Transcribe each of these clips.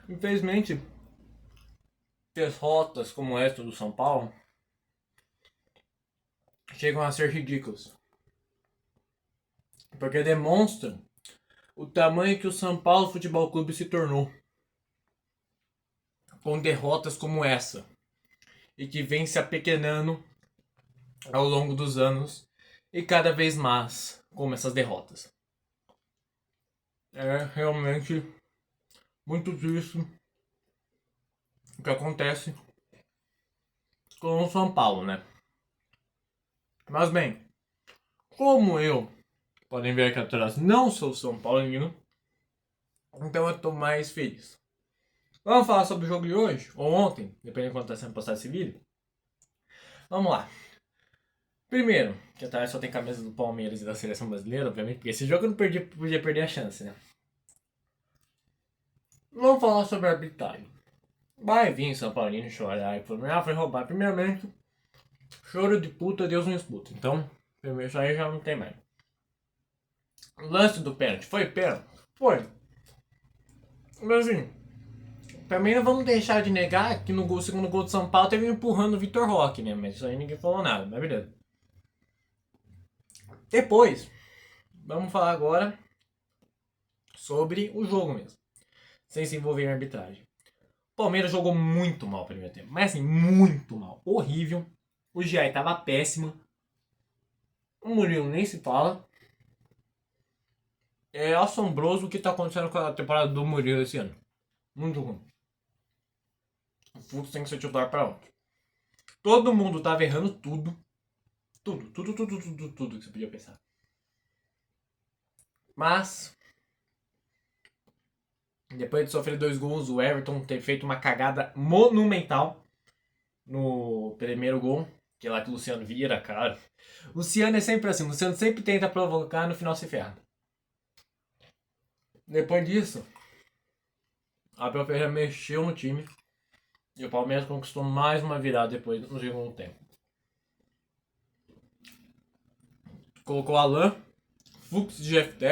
Infelizmente, derrotas como esta do São Paulo chegam a ser ridículas. Porque demonstram o tamanho que o São Paulo Futebol Clube se tornou. Com derrotas como essa. E que vem se apequenando ao longo dos anos. E cada vez mais como essas derrotas. É realmente muito triste o que acontece com o São Paulo, né? Mas bem, como eu, podem ver aqui atrás, não sou São Paulino, então eu tô mais feliz. Vamos falar sobre o jogo de hoje, ou ontem, dependendo de quando tá sendo postado esse vídeo. Vamos lá. Primeiro, que atrás só tem camisa do Palmeiras e da Seleção Brasileira, obviamente, porque esse jogo eu não podia perder a chance, né? Vamos falar sobre a arbitragem. Vai vir São Paulino chorar e falar, foi roubado. Primeiramente, choro de puta, Deus não escuta. Então, primeiro, isso aí já não tem mais. O lance do pênalti, foi pênalti? Foi. Mas assim, também não vamos deixar de negar que no segundo gol de São Paulo teve empurrando o Vitor Roque, né? Mas isso aí ninguém falou nada, mas beleza. Depois, vamos falar agora sobre o jogo mesmo. Sem se envolver em arbitragem. O Palmeiras jogou muito mal no primeiro tempo. Mas assim, muito mal. Horrível. O Giai tava péssimo. O Murilo nem se fala. É assombroso o que tá acontecendo com a temporada do Murilo esse ano. Muito ruim. O Fux tem que ser titular pra ontem. Todo mundo tava errando tudo. Tudo que você podia pensar. Mas, depois de sofrer 2 gols, o Everton ter feito uma cagada monumental no primeiro gol. Que é lá que o Luciano vira, cara. O Luciano é sempre assim. O Luciano sempre tenta provocar, no final se ferra. Depois disso, a Abel Ferreira mexeu no time. E o Palmeiras conquistou mais uma virada depois no segundo tempo. Colocou Alan, Fux de FT.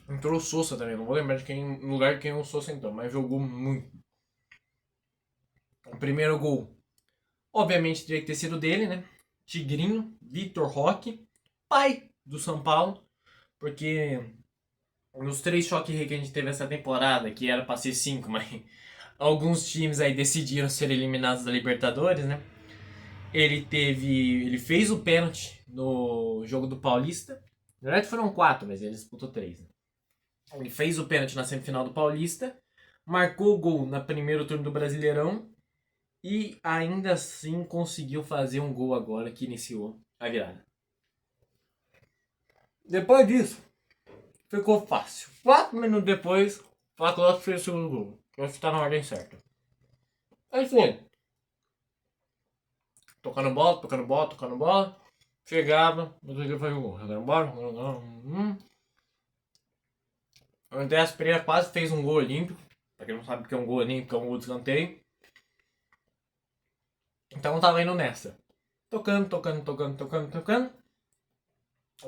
Entrou o Sousa também, não vou lembrar de quem, no lugar de quem o Sousa entrou, mas jogou muito. O primeiro gol, obviamente, teria que ter sido dele, né? Tigrinho, Vitor Roque, pai do São Paulo, porque nos 3 choques que a gente teve essa temporada, que era pra ser 5, mas alguns times aí decidiram ser eliminados da Libertadores, né? Ele fez o pênalti no jogo do Paulista. Na verdade foram 4, mas ele disputou 3. Né? Ele fez o pênalti na semifinal do Paulista, marcou o gol no primeiro turno do Brasileirão e ainda assim conseguiu fazer um gol agora que iniciou a virada. Depois disso, ficou fácil. 4 minutos depois, o Flávio fez o segundo gol. Eu acho que tá na ordem certa. Aí foi. Tocando bola. Chegava, o Rodrigo fazia o gol. Jogando bola. O Andréas Pereira quase fez um gol olímpico. Pra quem não sabe o que é um gol olímpico, é um gol de escanteio. Então eu tava indo nessa. Tocando.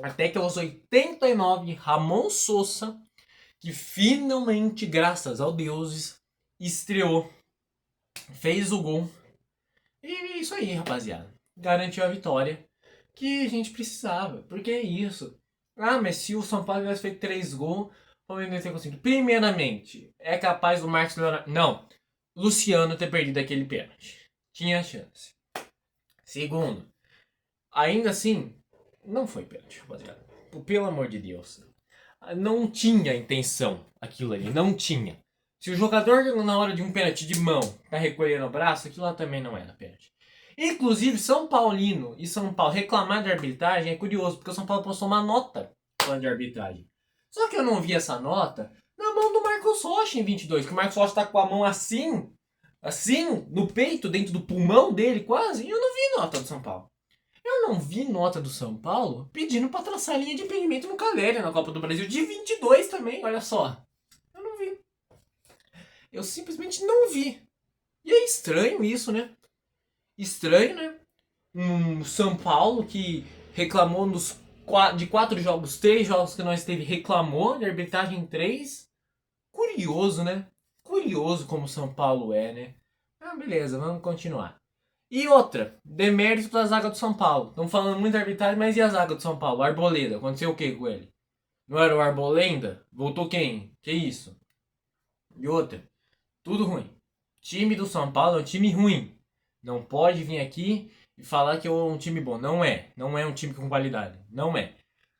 Até que aos 89, Ramon Sousa, que finalmente, graças ao deuses, estreou. Fez o gol. E é isso aí, rapaziada. Garantiu a vitória que a gente precisava. Porque é isso. Ah, mas se o São Paulo tivesse feito 3 gols, o Palmeiras não ia ter conseguido. Primeiramente, é capaz do Marcos Leonardo. Não. Luciano ter perdido aquele pênalti. Tinha chance. Segundo, ainda assim, não foi pênalti, rapaziada. Pelo amor de Deus. Não tinha intenção aquilo ali. Não tinha. Se o jogador, na hora de um pênalti de mão, tá recolhendo o braço, aquilo lá também não era pênalti. Inclusive, São Paulino e São Paulo reclamar de arbitragem é curioso, porque o São Paulo postou uma nota falando de arbitragem. Só que eu não vi essa nota na mão do Marcos Rocha em 22, que o Marcos Rocha tá com a mão assim, no peito, dentro do pulmão dele quase, e eu não vi nota do São Paulo. Eu não vi nota do São Paulo pedindo pra traçar a linha de impedimento no Caleri na Copa do Brasil de 22 também, olha só. Eu não vi. Eu simplesmente não vi. E é estranho isso, né? Estranho, né? Um São Paulo que reclamou de 4 jogos, 3 jogos que nós teve, reclamou de arbitragem em 3. Curioso, né? Curioso como o São Paulo é, né? Ah, beleza, vamos continuar. E outra, demérito da zaga do São Paulo. Estão falando muito de arbitragem, mas e a zaga do São Paulo? Arboleda, aconteceu o que com ele? Não era o Arbolenda? Voltou quem? Que isso? E outra, tudo ruim. Time do São Paulo é um time ruim. Não pode vir aqui e falar que é um time bom. Não é. Não é um time com qualidade. Não é.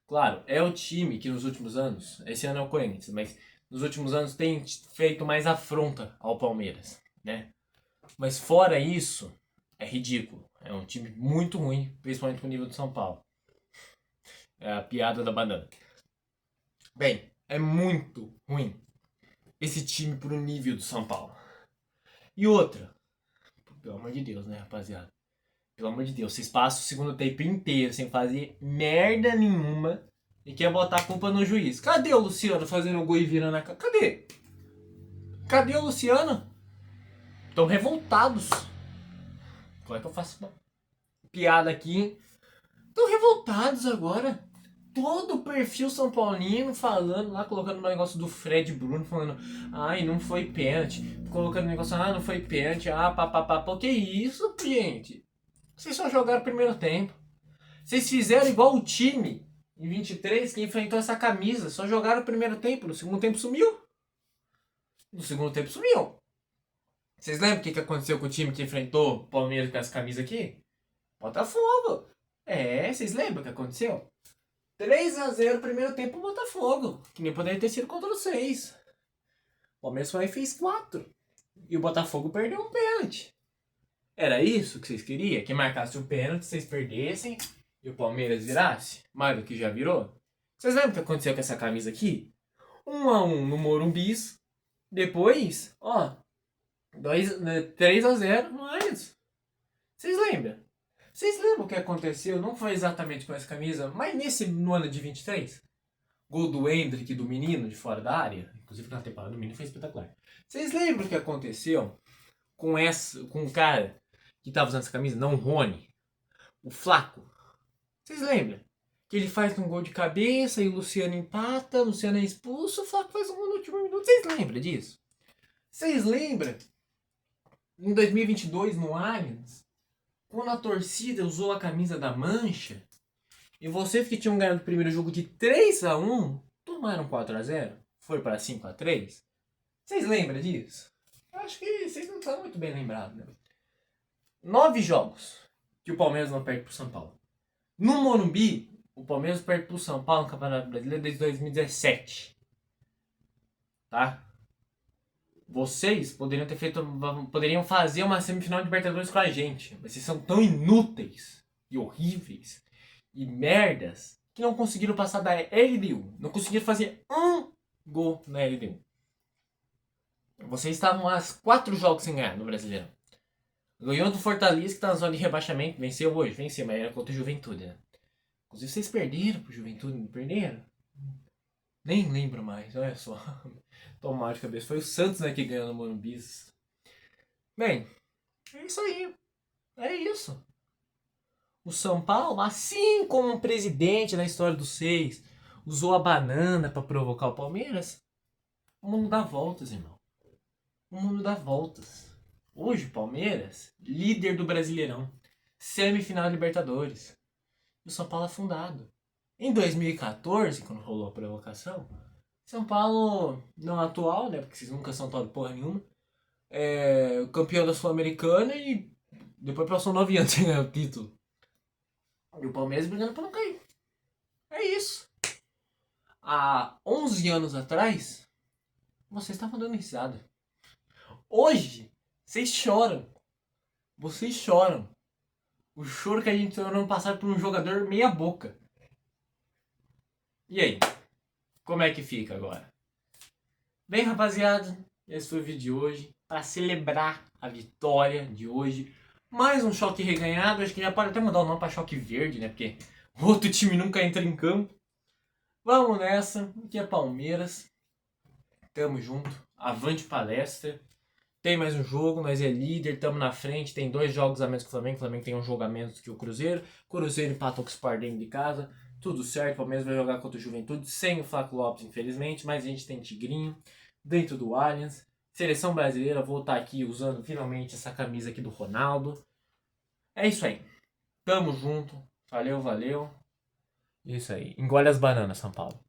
Claro, é o time que nos últimos anos, esse ano é o Corinthians, mas nos últimos anos tem feito mais afronta ao Palmeiras, né? Mas fora isso, é ridículo. É um time muito ruim, principalmente pro nível do São Paulo. É a piada da banana. Bem, é muito ruim esse time pro nível do São Paulo. E outra, pelo amor de Deus, né, rapaziada? Pelo amor de Deus, vocês passam o segundo tempo inteiro sem fazer merda nenhuma e quer botar a culpa no juiz. Cadê o Luciano fazendo o gol e virando a cara? Cadê? Cadê o Luciano? Estão revoltados. Como é que eu faço uma piada aqui? Estão revoltados agora. Todo o perfil São Paulino falando lá, colocando o negócio do Fred Bruno, falando, ai, não foi pênalti. Colocando o negócio, não foi pênalti, papapá. Pô, que isso, gente? Vocês só jogaram o primeiro tempo. Vocês fizeram igual o time em 23 que enfrentou essa camisa. Só jogaram o primeiro tempo. No segundo tempo sumiu. No segundo tempo sumiu. Vocês lembram o que aconteceu com o time que enfrentou o Palmeiras com essa camisa aqui? Botafogo. É, vocês lembram o que aconteceu? 3-0 primeiro tempo Botafogo. Que nem poderia ter sido contra vocês. O Palmeiras foi e fez 4. E o Botafogo perdeu um pênalti. Era isso que vocês queriam? Que marcasse o pênalti, vocês perdessem e o Palmeiras virasse? Mais do que já virou? Vocês lembram o que aconteceu com essa camisa aqui? 1-1 no Morumbis. Depois, ó, 3-0 no Allianz. Vocês lembram? Vocês lembram o que aconteceu? Não foi exatamente com essa camisa, mas no ano de 23? Gol do Hendrick, do menino, de fora da área. Inclusive na temporada do menino foi espetacular. Vocês lembram o que aconteceu com o cara que tava usando essa camisa? Não o Rony. O Flaco. Vocês lembram? Que ele faz um gol de cabeça e o Luciano empata, o Luciano é expulso, o Flaco faz um gol no último minuto. Vocês lembram disso? Vocês lembram? Em 2022, no Allianz, quando a torcida usou a camisa da Mancha, e vocês que tinham ganhado o primeiro jogo de 3-1, tomaram 4-0, foi para 5-3. Vocês lembram disso? Eu acho que vocês não estão muito bem lembrados, né? 9 jogos que o Palmeiras não perde pro São Paulo. No Morumbi, o Palmeiras perde pro São Paulo no Campeonato Brasileiro desde 2017. Tá? Vocês poderiam fazer uma semifinal de Libertadores com a gente. Mas vocês são tão inúteis e horríveis e merdas que não conseguiram passar da LDU. Não conseguiram fazer um gol na LDU. Vocês estavam há 4 jogos sem ganhar no Brasileirão. Ganhou do Fortaleza, que tá na zona de rebaixamento. Venceu hoje, venceu, mas era contra o Juventude, né? Inclusive vocês perderam pro Juventude, não perderam? Nem lembro mais, olha só. Tô mal de cabeça. Foi o Santos, né, que ganhou no Morumbi. Bem, é isso aí. É isso. O São Paulo, assim como um presidente na história dos 6 usou a banana pra provocar o Palmeiras, o mundo dá voltas, irmão. O mundo dá voltas. Hoje o Palmeiras, líder do Brasileirão, semifinal da Libertadores. E o São Paulo afundado. Em 2014, quando rolou a provocação, São Paulo, não atual, né, porque vocês nunca são tal de porra nenhuma, campeão da Sul-Americana e depois passou 9 anos sem ganhar o título. E o Palmeiras brigando pra não cair. É isso. Há 11 anos atrás, vocês estavam dando risada. Hoje, vocês choram. Vocês choram. O choro que a gente no ano passado por um jogador meia boca. E aí? Como é que fica agora? Bem, rapaziada, esse foi o vídeo de hoje. Para celebrar a vitória de hoje. Mais um choque reganhado. Acho que já pode até mudar o nome para choque verde, né? Porque o outro time nunca entra em campo. Vamos nessa. Aqui é Palmeiras. Tamo junto. Avante palestra. Tem mais um jogo, nós é líder, estamos na frente, tem 2 jogos a menos que o Flamengo. O Flamengo tem um jogo a menos que o Cruzeiro. Cruzeiro empatou com o Sport dentro de casa. Tudo certo, o Palmeiras vai jogar contra o Juventude sem o Flaco Lopes, infelizmente, mas a gente tem Tigrinho. dentro do Allianz. Seleção brasileira, vou estar aqui usando finalmente essa camisa aqui do Ronaldo. É isso aí. Tamo junto. Valeu, valeu. Isso aí. Engole as bananas, São Paulo.